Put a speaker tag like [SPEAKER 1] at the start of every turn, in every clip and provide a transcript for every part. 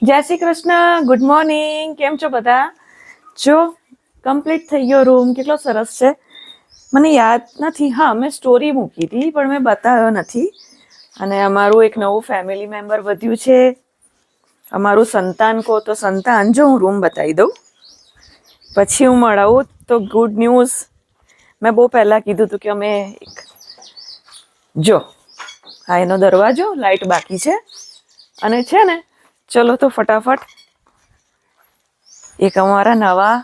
[SPEAKER 1] જય Shri Krishna, good morning. કેમ છો બધા? જો કમ્પ્લીટ થઈ ગયો રૂમ. કેટલો સરસ છે. મને યાદ નથી, હા મેં સ્ટોરી મૂકી હતી પણ મેં બતાવ્યો નથી. અને અમારું એક નવું ફેમિલી મેમ્બર વધ્યું છે, અમારું સંતાન કહો તો સંતાન. જો હું રૂમ બતાવી દઉં પછી હું મળાવું તો ગુડ ન્યૂઝ. મેં બહુ પહેલાં કીધું હતું કે અમે જો હા એનો દરવાજો લાઇટ બાકી છે અને છે ને. ચલો તો ફટાફટ એક અમારા નવા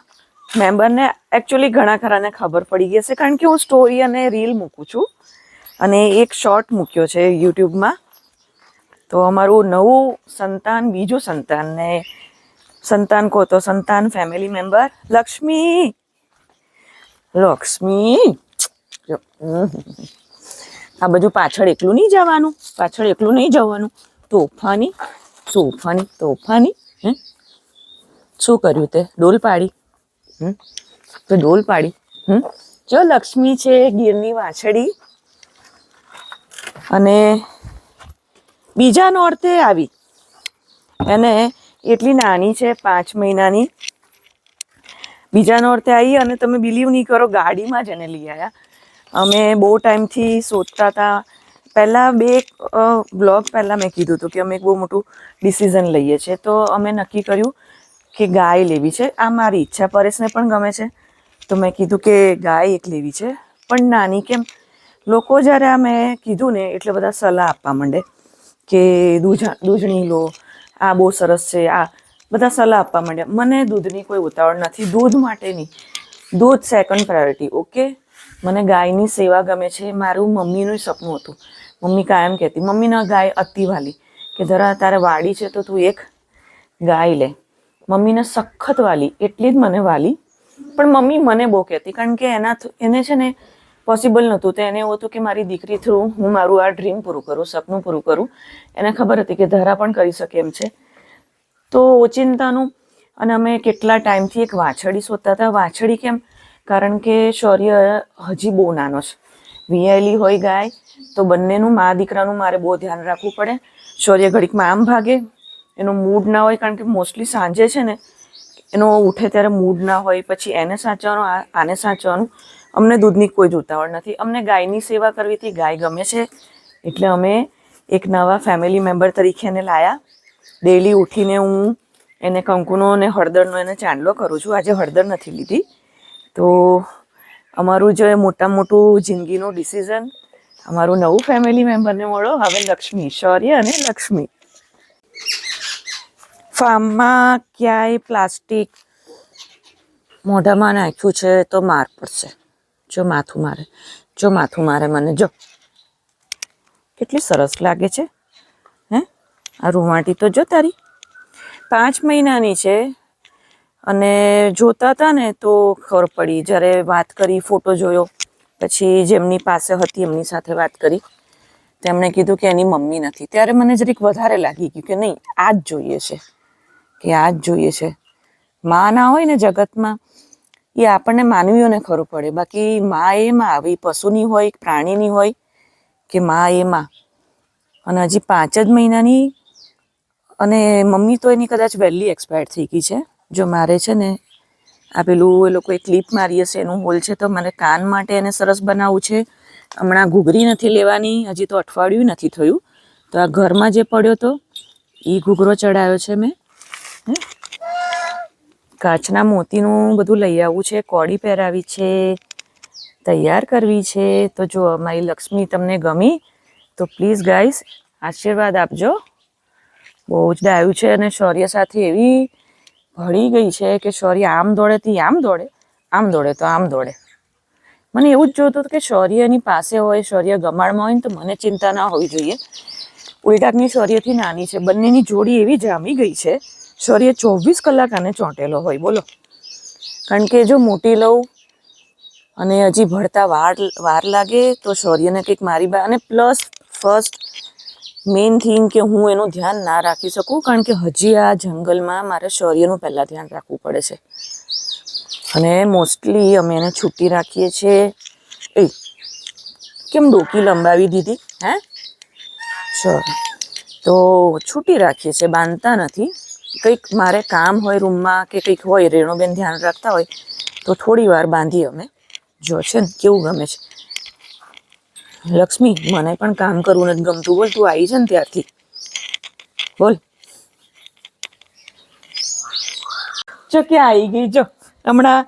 [SPEAKER 1] મેમ્બરને એકચ્યુઅલી ઘણા ખરાને ખબર પડી ગઈ હશે, કારણ કે હું સ્ટોરી અને રીલ મૂકું છું અને એક શોર્ટ મૂક્યો છે યુટ્યુબમાં. તો અમારું નવું સંતાન, બીજું સંતાન, ને સંતાન કહો તો સંતાન ફેમિલી મેમ્બર લક્ષ્મી. જો આ બધું પાછળ એકલું નહીં જવાનું, પાછળ એકલું નહીં જવાનું. તોફાની તોફાની તોફાની. શું કર્યું તે? ડોલ પાડી. તો ડોલ પાડી. જો લક્ષ્મી છે ગીરની વાછડી અને બીજા નોરતે આવી. એને એટલી નાની છે, 5 મહિનાની. બીજા નોરતે આવી અને તમે બિલીવ નહીં કરો, ગાડીમાં જ એને લઈ આવ્યા. અમે બહુ ટાઈમથી શોધતા હતા. પહેલાં 2 બ્લોગ પહેલાં મેં કીધું હતું કે અમે એક બહુ મોટું ડિસિઝન લઈએ છીએ. તો અમે નક્કી કર્યું કે ગાય લેવી છે. આ મારી ઈચ્છા, પરેશને પણ ગમે છે. તો મેં કીધું કે ગાય એક લેવી છે, પણ નાની. કેમ લોકો જ્યારે આ મેં કીધું ને એટલે બધા સલાહ આપવા માંડે કે દૂધણી લો, આ બહુ સરસ છે, આ બધા સલાહ આપવા માંડ્યા. મને દૂધની કોઈ ઉતાવળ નથી, દૂધ માટેની. દૂધ સેકન્ડ પ્રાયોરિટી. ઓકે, મને ગાયની સેવા ગમે છે. મારું મમ્મીનું સપનું હતું. મમ્મી કાયમ કહેતી, મમ્મીના ગાય અતિ વાલી, કે જરા તારે વાડી છે તો તું એક ગાય લે. મમ્મીને સખત વાલી, એટલી જ મને વાલી. પણ મમ્મી મને બહુ કહેતી, કારણ કે એને છે ને પોસિબલ નહોતું. તો એને એવું હતું કે મારી દીકરી થ્રુ હું મારું આ ડ્રીમ પૂરું કરું, સપનું પૂરું કરું. એને ખબર હતી કે ધરા પણ કરી શકે એમ છે. તો ઓચિંતાનું. અને અમે કેટલા ટાઈમથી એક વાછડી શોધતા હતા. વાછડી કેમ? કારણ કે શૌર્ય હજી બહુ નાનો છે. વિયાયેલી હોય ગાય તો બંનેનું, મા દીકરાનું મારે બહુ ધ્યાન રાખવું પડે. શૌર્ય ઘડીકમાં આમ ભાગે, એનો મૂડ ના હોય, કારણ કે મોસ્ટલી સાંજે છે ને એનો ઉઠે ત્યારે મૂડ ના હોય. પછી એને સાચવવાનું, આને સાચવવાનું. અમને દૂધની કોઈ જ ઉતાવળ નથી. અમને ગાયની સેવા કરવી હતી, ગાય ગમે છે. એટલે અમે એક નવા ફેમિલી મેમ્બર તરીકે એને લાવ્યા. ડેલી ઉઠીને હું એને કંકુનો અને હળદરનો એને ચાંદલો કરું છું. આજે હળદર નથી લીધી. તો અમારું જે મોટું જિંદગીનું ડિસિઝન, અમારું નવું ફેમિલી મેમ્બરને મળો હવે. લક્ષ્મી, શૌર્ય અને લક્ષ્મી. ફાર્મમાં ક્યાંય પ્લાસ્ટિક મોઢામાં નાખ્યું છે તો માર પડશે. જો માથું મારે, જો માથું મારે મને. જો કેટલી સરસ લાગે છે. આ રૂમાટી તો જો તારી 5 મહિનાની છે. અને જોતા હતા ને તો ખબર પડી, જ્યારે વાત કરી, ફોટો જોયો, પછી જેમની પાસે હતી એમની સાથે વાત કરી, તેમણે કીધું કે એની મમ્મી નથી. ત્યારે મને જરીક વધારે લાગી ગયું કે નહીં, આ જ જોઈએ છે, કે આ જ જોઈએ છે. માં ના હોય ને જગતમાં, એ આપણને માનવીઓને ખરું પડે. બાકી માં એ માં આવી પશુની હોય, પ્રાણીની હોય, કે માં એ માં. અને હજી 5 જ મહિનાની. અને મમ્મી તો એની કદાચ વહેલી એક્સપાયર થઈ ગઈ છે. જો મારે છે ને આ પેલું એ લોકોએ ક્લિપ મારી હશે, એનું હોલ છે, તો મારે કાન માટે એને સરસ બનાવવું છે. હમણાં ઘૂઘરી નથી લેવાની, હજી તો અઠવાડિયું નથી થયું. તો આ ઘરમાં જે પડ્યો તો એ ઘૂઘરો ચડાવ્યો છે મેં. કાચના મોતીનું બધું લઈ આવવું છે, કોડી પહેરાવી છે, તૈયાર કરવી છે. તો જો મારી લક્ષ્મી તમને ગમી તો પ્લીઝ ગાઈસ આશીર્વાદ આપજો. બહુ જ ડાયું છે. અને શૌર્ય સાથે એવી ભળી ગઈ છે કે શૌર્ય આમ દોડે તો આમ દોડે, આમ દોડે તો આમ દોડે. મને એવું જ જોતું હતું કે શૌર્ય એની પાસે હોય, શૌર્ય ગમાડમાં હોય ને તો મને ચિંતા ના હોવી જોઈએ. ઉલટાની શૌર્યથી નાની છે. બંનેની જોડી એવી જામી ગઈ છે. શૌર્ય 24 કલાક આને ચોંટેલો હોય, બોલો. કારણ કે જો મોટી લઉં અને હજી ભળતા વાર લાગે તો શૌર્યને કંઈક મારી અને પ્લસ ફર્સ્ટ મેઇન થિંગ કે હું એનું ધ્યાન ના રાખી શકું, કારણ કે હજી આ જંગલમાં મારે શૌર્યનું પહેલાં ધ્યાન રાખવું પડે છે. અને મોસ્ટલી અમે એને છૂટી રાખીએ છીએ. કેમ ડોકી લંબાવી દીધી? તો છૂટી રાખીએ છીએ, બાંધતા નથી. કંઈક મારે કામ હોય રૂમમાં કે કંઈક હોય, રેણુબેન ધ્યાન રાખતા હોય તો થોડી વાર બાંધી અમે. જો છે ને કેવું ગમે છે. લક્ષ્મી, મને પણ કામ કરવું નથી ગમતું. બોલ, તું આવી છે ને ત્યારથી. બોલ. જો ક્યાં આવી ગઈ. જો હમણાં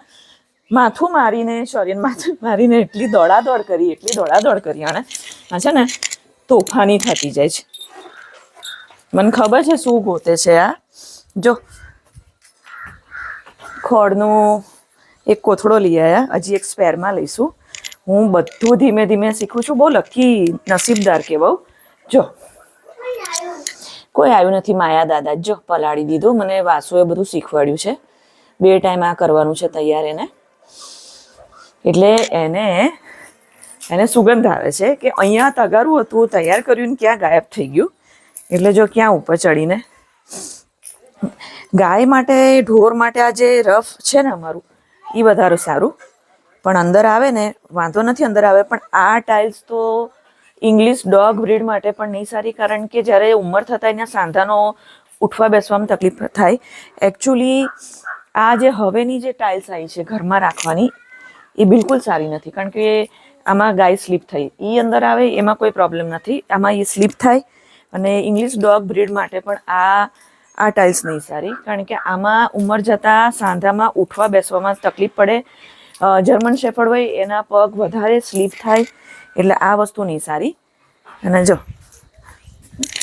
[SPEAKER 1] માથું મારીને એટલી દોડાદોડ કરી આને છે ને તોફાની થતી જાય છે. મને ખબર છે શું ગોતે છે આ. જો ખોળનો એક કોથળો લઈ આવ્યા, હજી એક સ્પેરમાં લઈશું. હું બધું ધીમે ધીમે શીખું છું. બહુ લકી નસીબદાર કે બહુ. જો કોઈ આવ્યું નથી, માયા દાદા. જો પલાળી દીધું. મને વાસુએ બધું શીખવાડ્યું છે. 2 ટાઈમ આ કરવાનું છે તૈયાર એને. એટલે એને સુગંધ આવે છે કે અહીંયા તગારું હતું, તૈયાર કર્યું ને ક્યાં ગાયબ થઈ ગયું. એટલે જો ક્યાં ઉપર ચડીને ગાય માટે, ઢોર માટે આ જે રફ છે ને અમારું, એ વધારે સારું. પણ અંદર આવે ને વાંધો નથી, અંદર આવે. પણ આ ટાઇલ્સ તો ઇંગ્લિશ ડોગ બ્રીડ માટે પણ નહીં સારી, કારણ કે જ્યારે ઉંમર થતાં એના સાંધાનો ઉઠવા બેસવામાં તકલીફ થાય. એકચ્યુઅલી આ જે હવેની જે ટાઇલ્સ આવી છે ઘરમાં રાખવાની, એ બિલકુલ સારી નથી. કારણ કે આમાં ગાય સ્લીપ થઈ, એ અંદર આવે એમાં કોઈ પ્રોબ્લેમ નથી, આમાં એ સ્લીપ થાય. અને ઇંગ્લિશ ડોગ બ્રીડ માટે પણ આ ટાઇલ્સ નહીં સારી, કારણ કે આમાં ઉંમર જતાં સાંધામાં ઉઠવા બેસવામાં તકલીફ પડે. જર્મન શેફર્ડ હોય એના પગ વધારે સ્લીપ થાય, એટલે આ વસ્તુ નહીં સારી. અને જો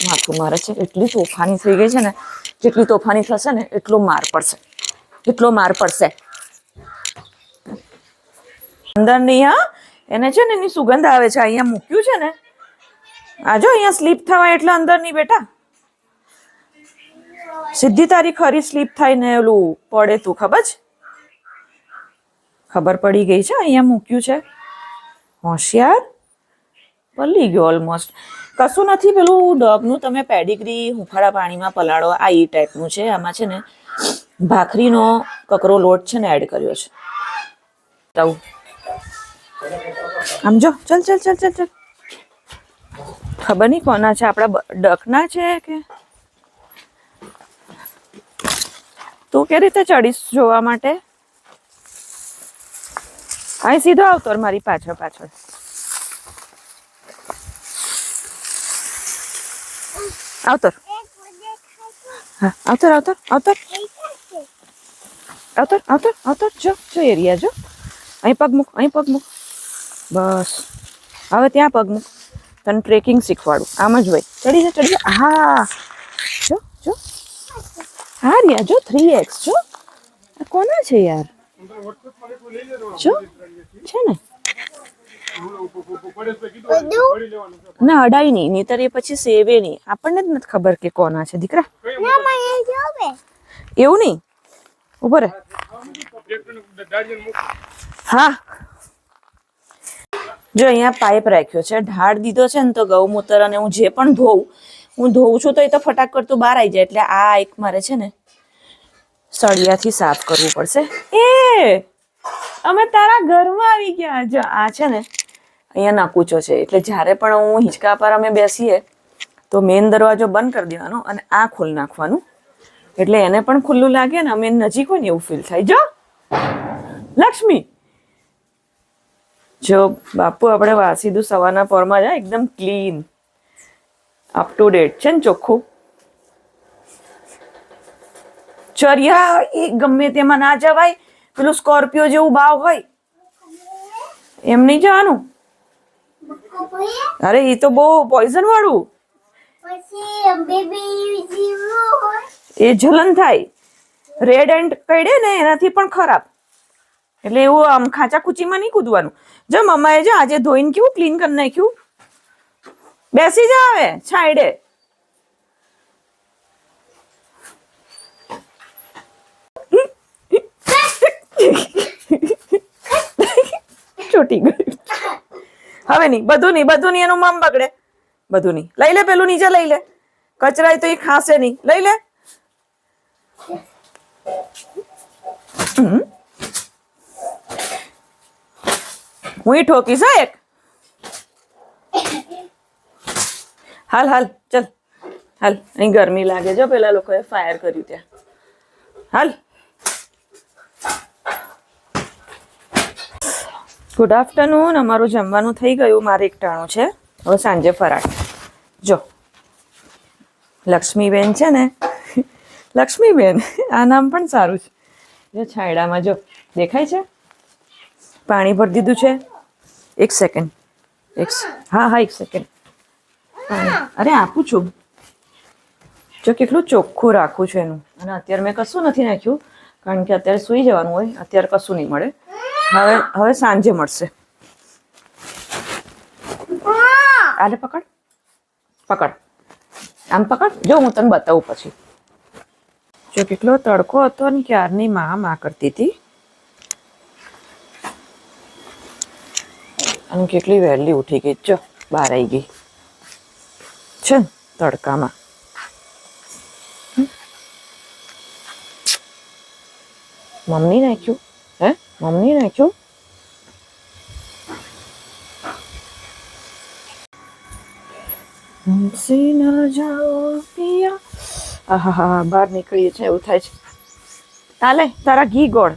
[SPEAKER 1] માથું મારે છે, એટલી તોફાની થઈ ગઈ છે ને. જેટલી તોફાની થશે ને એટલો માર પડશે. અંદર નહીં. હા, એને છે ને એની સુગંધ આવે છે. અહીંયા મૂક્યું છે ને, આ જો અહીંયા સ્લીપ થવાય એટલે અંદર નહીં બેટા. સીધી તારી ખરી સ્લીપ થાય ને ઓલું પડે. તું ખબર પડી ગઈ છે. અહીંયા મૂક્યું છે. હોશિયાર, પલી ગયો ઓલમોસ્ટ. કશું નથી. પેલું ડોગનું તમે પેડિગ્રી હુંફાળા પાણીમાં પલાળો, આ એ ટાઈપનું છે. આમાં છે ને ભાખરીનો કકરો લોટ છે ને એડ કર્યો છે. તવું આમ જો. ચલ. ખબર નહીં કોના છે, આપણા ડકના છે કે તું કે રીતે ચડીશ જોવા માટે. અહીં સીધો આવતો મારી પાછળ. આવતર. હા, આવતર. જો એરિયા જો. અહીં પગ મૂક. બસ હવે ત્યાં પગ મૂક. તને ટ્રેકિંગ શીખવાડું. આમ જ હોય. ચડી જા. હા, જો. હા રિયા, જો 3x. જો આ કોના છે યાર? જો છે ને. ના અડાઈ નહીં, નહીતર એ પછી સેવે નહીં. આપણને જ નથી ખબર કે કોના છે દીકરા. એવું નહીં. ઉભો રહે. હા, જો અહીંયા પાઇપ રાખ્યો છે, ઢાળ દીધો છે ને, તો ગૌમૂત્ર અને હું જે પણ ધોઉં છું તો એ તો ફટાક કરતું બહાર આવી જાય. એટલે આ એક મારે છે ને સળિયાથી સાફ કરવું પડશે. અમે તારા ઘરમાં આવી ગયા. જો આ છે ને અહીંયા નકુચો છે, એટલે જ્યારે પણ હું હિંચકા પર અમે બેસીએ તો મેઇન દરવાજો બંધ કરી દેવાનો અને આ ખોલી નાખવાનું. એટલે એને પણ ખુલ્લું લાગે ને અમે નજીક હોય ને એવું ફીલ થાય. જો લક્ષ્મી, જો બાપુ આપણે વાસીદું સવારના પોરમાં જાય, એકદમ ક્લીન, અપ ટુ ડેટ છે ને, ચોખ્ખું. ચરિયા એ ગમે તેમાં ના જવાય. પેલું સ્કોર્પિયો જેવું ભાવ હોય એમ નહીં જવાનું. અરે એ તો બહુ પોઈઝન વાળું. એ જલન થાય. રેડ એન્ડ કઈડે ને એનાથી પણ ખરાબ. એટલે એવું આમ ખાંચા ખૂચીમાં નહીં કૂદવાનું. જો મમ્માએ જો આજે ધોઈને કેવું ક્લીન કરી નાખ્યું. બેસી જા હવે છાંયડે. ચોટી ગયું. હવે નહીં, બધું નહીં એનું મામ બગડે. બધું નહીં. લઈ લે, પેલું નીચે લઈ લે. કચરાય તો એ ખાશે નહીં. લઈ લે. હું ઠોકીશ એક. હાલ ચલ હાલ. અહીં ગરમી લાગે. જો પેલા લોકોએ ફાયર કર્યું ત્યાં. હાલ. Good afternoon. અમારું જમવાનું થઈ ગયું. મારે એકટાણું છે. હવે સાંજે ફરાળ. જો લક્ષ્મીબેન છે ને, લક્ષ્મીબેન આ નામ પણ સારું છે. જો છાંયડામાં જો દેખાય છે, પાણી ભરી દીધું છે. એક સેકન્ડ. હા 1 સેકન્ડ. અરે આપું છું. જો કેટલું ચોખ્ખું રાખું છું એનું. અને અત્યારે મેં કશું નથી નાખ્યું, કારણ કે અત્યારે સૂઈ જવાનું હોય. અત્યારે કશું નહીં મળે. હવે સાંજે મળશે. આલે પકડ. આમ પકડ. જો હું તને બતાવું પછી. જો કેટલો તડકો હતો ને, ક્યારની માં કરતી હતી. અને કેટલી વહેલી ઉઠી ગઈ. જો બહાર આવી ગઈ છે ને તડકામાં. મમ્મી નાખ્યું. મમ્મી નાખ્યું. हमसे न जाओ पिया. આહા બહાર નીકળીએ છે એવું થાય છે. તાલે તારા ઘી ગોળ.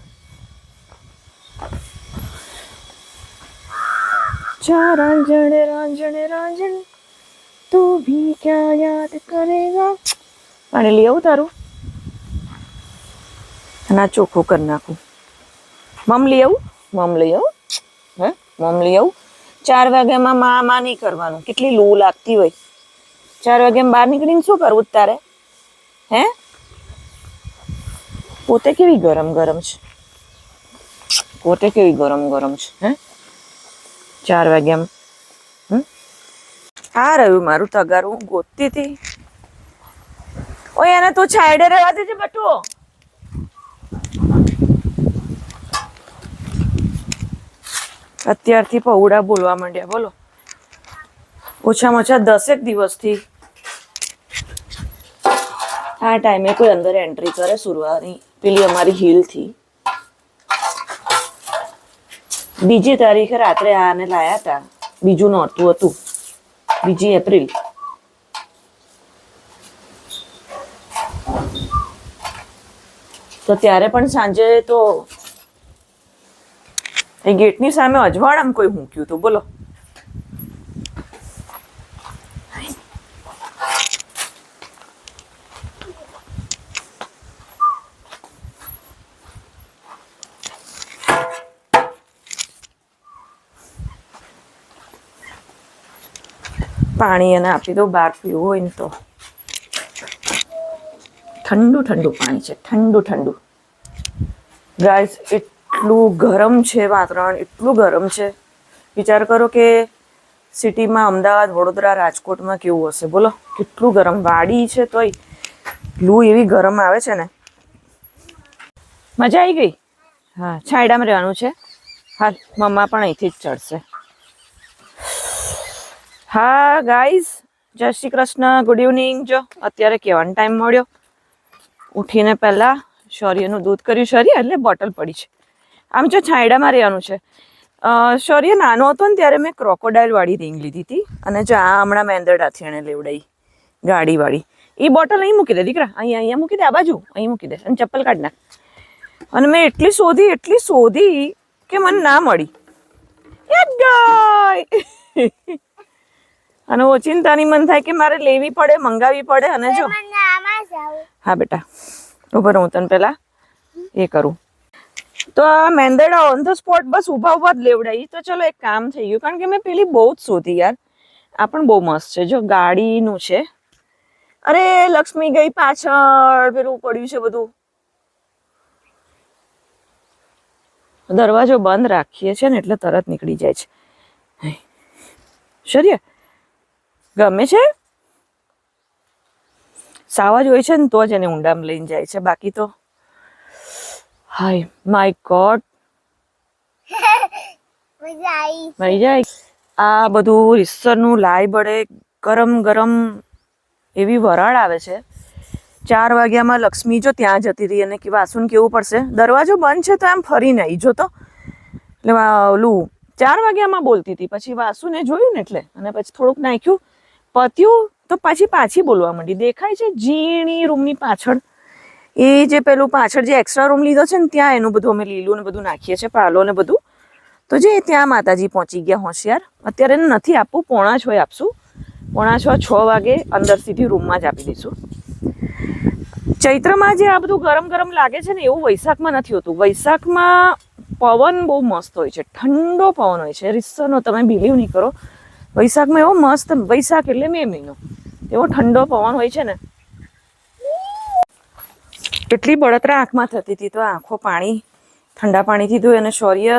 [SPEAKER 1] रांझण तू भी क्या याद करेगा. પાણી લઈ આવું તારું. ના ચોખ્ખું કરી નાખું. મમ લઈ આવું. મમ લઈ આવું. 4 વાગ્યામાં માં નહીં કરવાનું. કેટલી લૂ લાગતી હોય. 4 વાગ્યામાં બહાર નીકળીને શું કરવું તારે? પોતે કેવી ગરમ છે. 4 વાગ્યામાં. આ રહ્યું મારું તગારું. ગોતતી હતી. ઓય એને તું છાયડે રહેવા દેજે બટુ. અત્યારથી પૌડા બોલવા માંડ્યા. બોલો. ઓછામાં ઓછા 10 દિવસથી આ ટાઈમે કોઈ અંદર એન્ટ્રી કરે સુરવાની. પેલી અમારી હિલથી. 2 તારીખે રાત્રે આને લાયા હતા. 2 નોરતું હતું. 2 એપ્રિલ. તો ત્યારે પણ સાંજે તો એ ગેટની સામે અજવાળામાં કોઈ મૂક્યું હતું. બોલો. પાણી એને આપી દો. બહાર પીવું હોય ને તો. ઠંડુ પાણી છે. ઠંડુ. ગાઈસ એટલું ગરમ છે વાતાવરણ. એટલું ગરમ છે. વિચાર કરો કે સિટીમાં અમદાવાદ, વડોદરા, રાજકોટમાં કેવું હશે. બોલો કેટલું ગરમ. વાડી છે તોય લૂ એવી ગરમ આવે છે ને. મજા આવી ગઈ. હા છાંયડામાં રહેવાનું છે. હાલ મમ્મા પણ અહીંથી જ ચડશે. હા ગાઈઝ, જય શ્રી કૃષ્ણ. Good evening. જો અત્યારે કહેવાનો ટાઈમ મળ્યો. ઉઠીને પહેલા શૌર્યનું દૂધ કર્યું. શૌર્ય એટલે બોટલ પડી છે. આમ જો છાંયડામાં રહેવાનું છે. શૌર્ય નાનો હતો ને ત્યારે મેં ક્રોકોડાઇલ વાળી રીંગ લીધી હતી. અને જો આ હમણાં મેંદરડાથી એને લેવડાવી ગાડીવાળી. એ બોટલ અહીં મૂકી દે દીકરા. અહીંયા મૂકી દે. આ બાજુ અહીં મૂકી દે. અને ચપ્પલ કાઢ નાખ. અને મેં એટલી શોધી કે મને ના મળી. અને ઓચિંતાની મન થાય કે મારે લેવી પડે, મંગાવી પડે. અને જો હા બેટા ઉભા હું તને પેલા એ કરું. તો આ મેંદરડા ઓન ધ સ્પોટ બસ ઉભા જ લેવડાવી. તો ચલો એક કામ થઈ ગયું. કારણ કે મેં પેલી બહુ જ શોધી યાર. આ પણ બહુ મસ્ત છે. જો ગાડીનું છે. અરે લક્ષ્મી ગઈ પાછળ. પેલું પડ્યું છે બધું. દરવાજો બંધ રાખીએ છે ને એટલે તરત નીકળી જાય છે. શૌર્ય ગમે છે. સાવા હોય છે ને તો જ એને ઊંડામાં લઈને જાય છે. બાકી તો હાય માય ગોડ મરી જાય. આ બધું રીસરનું લાય બળે. ગરમ એવી વરાળ આવે છે. 4 વાગ્યામાં લક્ષ્મી જો ત્યાં જતી રહી. અને વાસુને કેવું પડશે. દરવાજો બંધ છે તો આમ ફરીને આવી જો તો. એટલે ઓલું 4 વાગ્યામાં બોલતી હતી. પછી વાસુને જોયું ને એટલે. અને પછી થોડુંક નાખ્યું પત્યું તો પાછી બોલવા માંડી. દેખાય છે ઝીણી રૂમની પાછળ એ જે પેલું પાછળ જે એક્સ્ટ્રા રૂમ લીધો છે ને ત્યાં એનું બધું અમે લીલું ને બધું નાખીએ છીએ, પાલો ને બધું. તો જે ત્યાં માતાજી પહોંચી ગયા હોશિયાર. અત્યારે એને નથી આપવું, 5:45 આપશું. 5:45 6 વાગે અંદર સીધી રૂમમાં જ આપી દઈશું. ચૈત્રમાં જે આ બધું ગરમ ગરમ લાગે છે ને એવું વૈશાખમાં નથી હોતું. વૈશાખમાં પવન બહુ મસ્ત હોય છે, ઠંડો પવન હોય છે, રીસનો તમે બિલીવ નહીં કરો. વૈશાખમાં એવો મસ્ત, વૈશાખ એટલે મે મહિનો, એવો ઠંડો પવન હોય છે ને. એટલી બળતરા આંખમાં થતી હતી, તો આંખો પાણી ઠંડા પાણીથી ધોઈ. અને શૌર્ય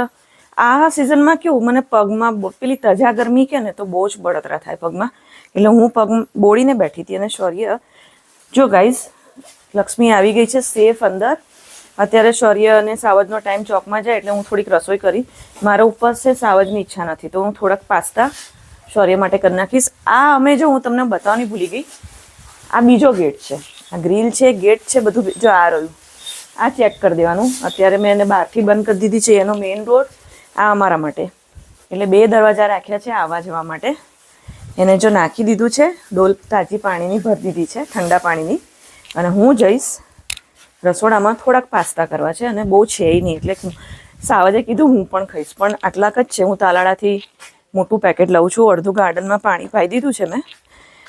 [SPEAKER 1] આ સિઝનમાં કેવું, મને પગમાં પેલી તજા ગરમી કે ને તો બહુ જ બળતરા થાય પગમાં, એટલે હું પગ બોળીને બેઠી હતી. અને શૌર્ય જો ગાઈઝ, લક્ષ્મી આવી ગઈ છે સેફ અંદર. અત્યારે શૌર્ય અને સાવજનો ટાઈમ ચોકમાં જાય એટલે હું થોડીક રસોઈ કરી. મારો ઉપવાસ છે, સાવજની ઈચ્છા નથી, તો હું થોડાક પાસ્તા શૌર્ય માટે કરી નાખીશ. આ અમે જો હું તમને બતાવવાની ભૂલી ગઈ, આ બીજો ગેટ છે, આ ગ્રીલ છે, ગેટ છે, બધું જો આ રહ્યું, આ ચેક કરી દેવાનું. અત્યારે મેં એને બહારથી બંધ કરી દીધી છે, એનો મેઇન ડોર આ અમારા માટે, એટલે 2 દરવાજા રાખ્યા છે આવવા જવા માટે. એને જો નાખી દીધું છે, ડોલ તાજી પાણીની ભરી દીધી છે, ઠંડા પાણીની. અને હું જઈશ રસોડામાં થોડાક પાસ્તા કરવા છે, અને બહુ છે નહીં, એટલે સાવજે કીધું હું પણ ખાઈશ, પણ આટલાક જ છે. હું તાલાળાથી મોટું પેકેટ લઉં છું. અડધું ગાર્ડનમાં પાણી પાઈ દીધું છે મેં.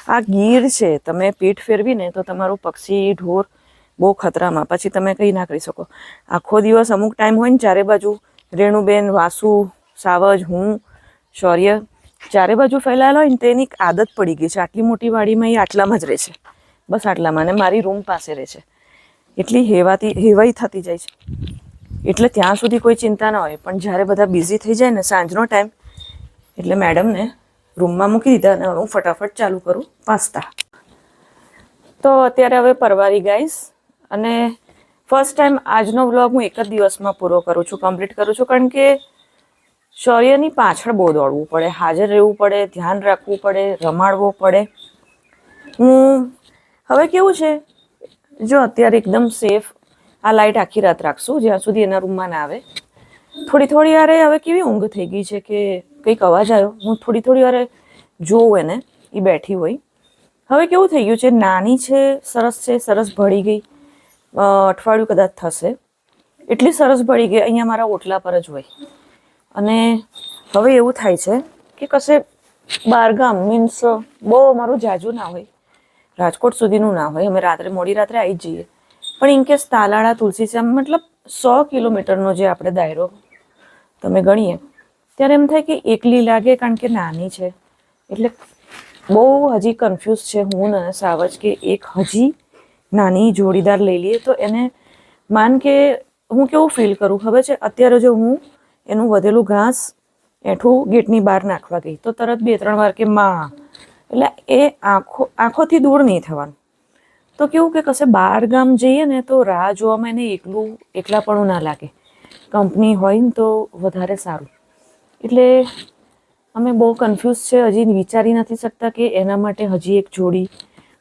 [SPEAKER 1] આ ગીર છે, તમે પીઠ ફેરવીને તો તમારું પક્ષી ઢોર બહુ ખતરામાં, પછી તમે કંઈ ના કરી શકો. આખો દિવસ અમુક ટાઈમ હોય ને, ચારે બાજુ રેણુબેન, વાસુ, સાવજ, હું, શૌર્ય ચારે બાજુ ફેલાયેલા હોય ને, તો એની આદત પડી ગઈ છે. આટલી મોટી વાડીમાં એ આટલામાં જ રહે છે, બસ આટલામાં, અને મારી રૂમ પાસે રહે છે. એટલી હેવાઈ થતી જાય છે, એટલે ત્યાં સુધી કોઈ ચિંતા ના હોય. પણ જ્યારે બધા બિઝી થઈ જાય ને સાંજનો ટાઈમ, એટલે મેડમને રૂમમાં મૂકી દીધા અને હું ફટાફટ ચાલુ કરું પાસ્તા. તો અત્યારે હવે પરવારી ગાઈસ, અને ફર્સ્ટ ટાઈમ આજનો વ્લોગ હું એક જ દિવસમાં પૂરો કરું છું, કમ્પ્લીટ કરું છું. કારણ કે શૌર્યની પાછળ બહુ દોડવું પડે, હાજર રહેવું પડે, ધ્યાન રાખવું પડે, રમાડવો પડે. હું હવે કેવું છે, જો અત્યારે એકદમ સેફ, આ લાઇટ આખી રાત રાખશું જ્યાં સુધી એના રૂમમાં ના આવે. થોડી વારે હવે કેવી ઊંઘ થઈ ગઈ છે કે કંઈક અવાજ આવ્યો, હું થોડી વારે જોઉં એને, એ બેઠી હોય. હવે કેવું થઈ ગયું છે, નાની છે, સરસ ભળી ગઈ, અઠવાડિયું કદાચ થશે, એટલી સરસ ભળી ગઈ, અહીંયા મારા ઓટલા પર જ હોય. અને હવે એવું થાય છે કે કશે બહારગામ, મીન્સ બહુ અમારું જાજુ ના હોય, રાજકોટ સુધીનું ના હોય, અમે મોડી રાત્રે આવી જ જઈએ. પણ ઇનકેસ તાલાળા, તુલસીશ્યામ, મતલબ 100 કિલોમીટરનો જે આપણે દાયરો તમે ગણીએ, ત્યારે એમ થાય કે એકલી લાગે, કારણ કે નાની છે. એટલે બહુ હજી કન્ફ્યુઝ છે હું ને સાવજ, કે એક હજી નાની જોડીદાર લઈ લઈએ તો એને માન કે હું કેવું ફીલ કરું ખબર છે. અત્યારે જો હું એનું વધેલું ઘાસ એઠું ગેટની બહાર નાખવા ગઈ તો તરત 2-3 વાર કે માં, એટલે એ આંખોથી દૂર નહીં થવાનું. તો કેવું કે કશે બહાર ગામ જઈએ ને તો રાહ જોવામાં એને એકલાપણું ના લાગે, કંપની હોય ને તો વધારે સારું. એટલે અમે બહુ કન્ફ્યુઝ છે, હજી વિચારી નથી શકતા કે એના માટે હજી એક જોડી,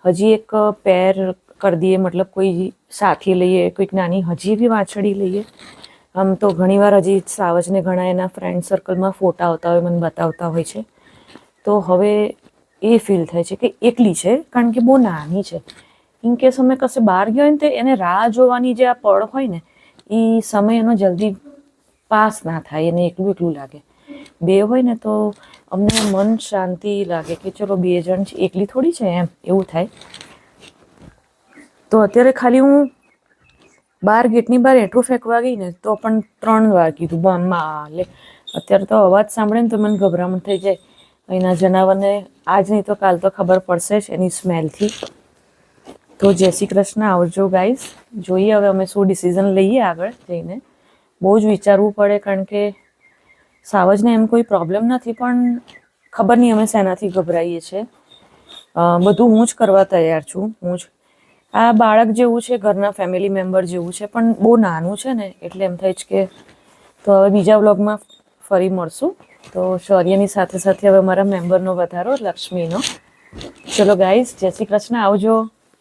[SPEAKER 1] હજી એક પેર કરી દઈએ, મતલબ કોઈ સાથી લઈએ, કોઈક નાની હજી બી વાછડી લઈએ. આમ તો ઘણીવાર હજી સાવજને ઘણા એના ફ્રેન્ડ સર્કલમાં ફોટા આવતા હોય, મને બતાવતા હોય છે. તો હવે એ ફીલ થાય છે કે એકલી છે, કારણ કે બહુ નાની છે. ઇનકેસ અમે કશે બહાર ગયા હોય ને તો એને રાહ જોવાની જે આ પળ હોય ને, એ સમય એનો જલ્દી પાસ ના થાય, એને એકલું લાગે. 2 હોય ને તો અમને મન શાંતિ લાગે કે ચલો 2 જણ છે, એકલી થોડી છે એમ, એવું થાય. તો અત્યારે ખાલી હું બહાર ગેટની બહાર એઠું ફેંકવા ગઈ ને તો પણ 3 વાર કીધું મમ્મા લે. અત્યારે તો અવાજ સાંભળે ને તો મને ગભરામણ થઈ જાય. અહીંના જનાવરને આજ નહીં તો કાલ તો ખબર પડશે જ એની સ્મેલથી. તો જય શ્રી કૃષ્ણ, આવજો ગાઈઝ. જોઈએ હવે અમે શું ડિસિઝન લઈએ આગળ જઈને. બહુ જ વિચારવું પડે, કારણ કે સાવજને એમ કોઈ પ્રોબ્લેમ નથી, પણ ખબર નહીં અમે શેનાથી ગભરાઈએ છીએ. બધું હું જ કરવા તૈયાર છું, હું જ. આ બાળક જેવું છે, ઘરના ફેમિલી મેમ્બર જેવું છે, પણ બહુ નાનું છે ને, એટલે એમ થાય છે કે. તો હવે બીજા વ્લોગમાં ફરી મળશું. તો શૌર્યની સાથે હવે મારા મેમ્બરનો વધારો, લક્ષ્મીનો. ચલો ગાઈઝ, જય શ્રી કૃષ્ણ, આવજો.